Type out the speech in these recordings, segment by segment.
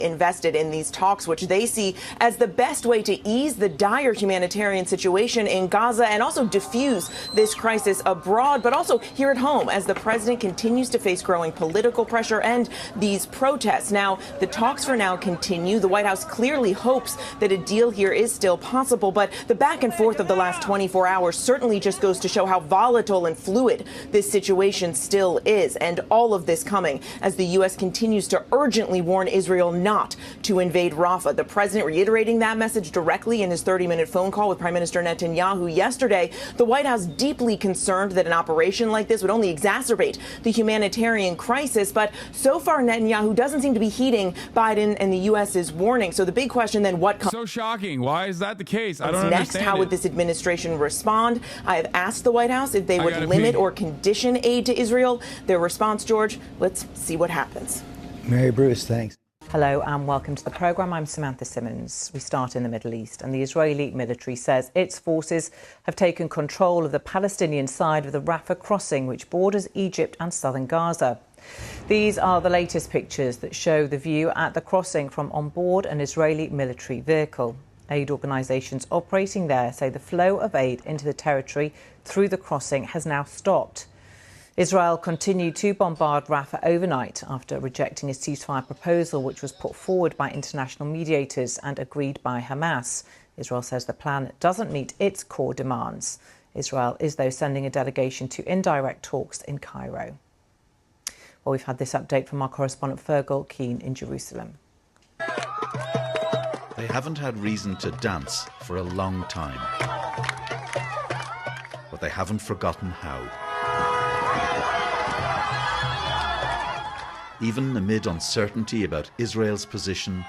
invested in these talks, which they see as the best way to ease the dire humanitarian situation in Gaza and also diffuse this crisis abroad, but also here at home as the president continues to face growing political pressure and these protests. Now, the talks for now continue. The White House clearly hopes that a deal here is still possible, but the back and forth of the last 24 hours certainly just goes to show how volatile and fluid this situation still is. And all of this coming as the U.S. continues to urgently warn Israel not to invade Rafah. The president reiterating that message directly in his 30-minute phone call with Prime Minister Netanyahu yesterday. The White House deeply concerned that an operation like this would only exacerbate the humanitarian crisis. But so far, Netanyahu doesn't seem to be heeding Biden and the U.S.'s warning. So the big question then, what comes? So shocking. Why is that the case? I don't next, understand. How would this administration respond? I have asked the White House if they would limit or condition aid to Israel. Their response, George, let's see what happens. Mary Bruce, thanks. Hello and welcome to the programme. I'm Samantha Simmons. We start in the Middle East, and the Israeli military says its forces have taken control of the Palestinian side of the Rafah crossing, which borders Egypt and southern Gaza. These are the latest pictures that show the view at the crossing from on board an Israeli military vehicle. Aid organisations operating there say the flow of aid into the territory through the crossing has now stopped. Israel continued to bombard Rafah overnight after rejecting a ceasefire proposal which was put forward by international mediators and agreed by Hamas. Israel says the plan doesn't meet its core demands. Israel is, though, sending a delegation to indirect talks in Cairo. Well, we've had this update from our correspondent Fergal Keane in Jerusalem. They haven't had reason to dance for a long time, but they haven't forgotten how. Even amid uncertainty about Israel's position,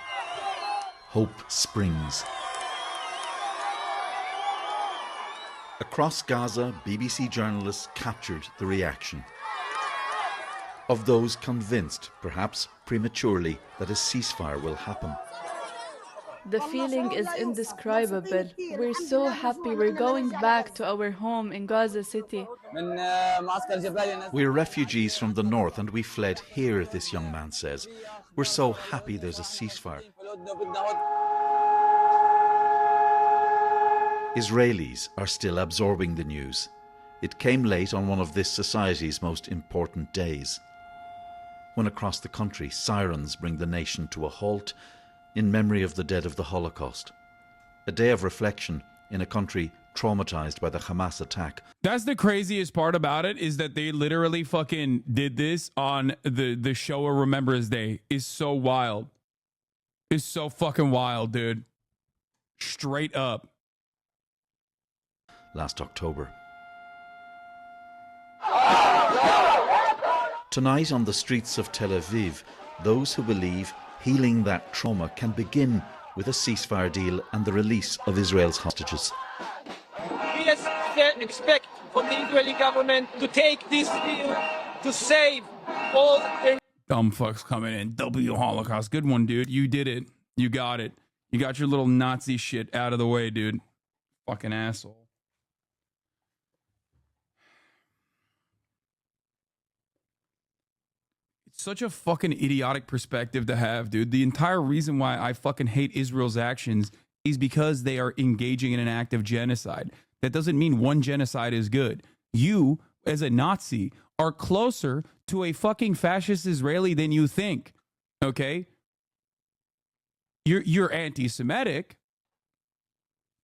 hope springs. Across Gaza, BBC journalists captured the reaction of those convinced, perhaps prematurely, that a ceasefire will happen. The feeling is indescribable. We're so happy we're going back to our home in Gaza City. We're refugees from the north and we fled here, this young man says. We're so happy there's a ceasefire. Israelis are still absorbing the news. It came late on one of this society's most important days, when across the country sirens bring the nation to a halt in memory of the dead of the Holocaust. A day of reflection in a country traumatized by the Hamas attack. That's the craziest part about it, is that they literally fucking did this on the show of Remembrance Day. Is so wild. Is so fucking wild, dude. Straight up. Last October. Tonight on the streets of Tel Aviv, those who believe healing that trauma can begin with a ceasefire deal and the release of Israel's hostages. We expect from the Israeli government to take this deal to save all the dumb fucks coming in. W Holocaust. Good one, dude. You did it. You got it. You got your little Nazi shit out of the way, dude. Fucking asshole. Such a fucking idiotic perspective to have, dude. The entire reason why I fucking hate Israel's actions is because they are engaging in an act of genocide. That doesn't mean one genocide is good. You, as a Nazi, are closer to a fucking fascist Israeli than you think, okay? You're anti-Semitic,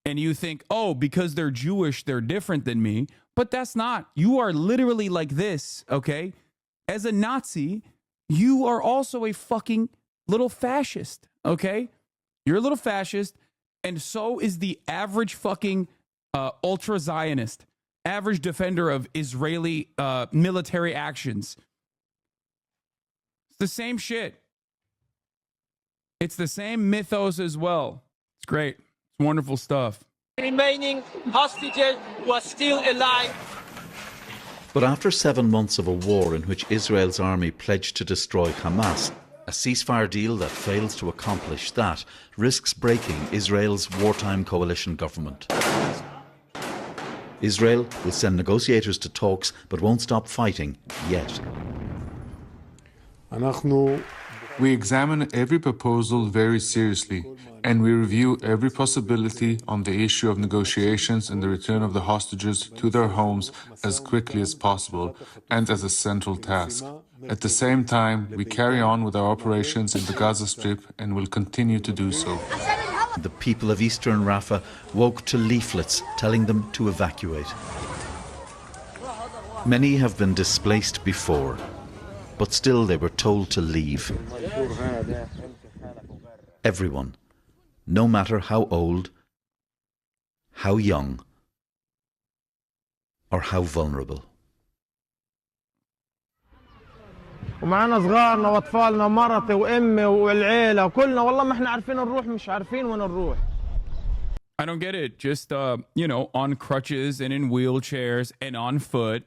and you think, oh, because they're Jewish, they're different than me. But that's not. You are literally like this, okay? As a Nazi, you are also a fucking little fascist, okay? You're a little fascist, and so is the average fucking ultra-Zionist, average defender of Israeli military actions. It's the same shit. It's the same mythos as well. It's great. It's wonderful stuff. remaining hostages who are still alive. But after 7 months of a war in which Israel's army pledged to destroy Hamas, a ceasefire deal that fails to accomplish that risks breaking Israel's wartime coalition government. Israel will send negotiators to talks but won't stop fighting yet. We examine every proposal very seriously, and we review every possibility on the issue of negotiations and the return of the hostages to their homes as quickly as possible and as a central task. At the same time, we carry on with our operations in the Gaza Strip and will continue to do so. The people of eastern Rafah woke to leaflets telling them to evacuate. Many have been displaced before, but still they were told to leave. Everyone, no matter how old, how young, or how vulnerable. ومعنا صغارنا واطفالنا مرتي وامي والعيله وكلنا والله ما احنا عارفين نروح مش عارفين وين نروح. I don't get it. Just, on crutches and in wheelchairs and on foot,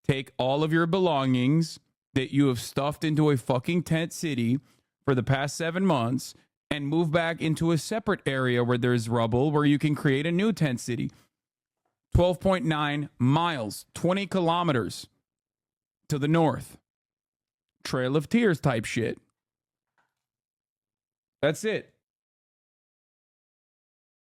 take all of your belongings that you have stuffed into a fucking tent city for the past 7 months and move back into a separate area where there's rubble where you can create a new tent city. 12.9 miles, 20 kilometers to the north. Trail of Tears type shit. That's it.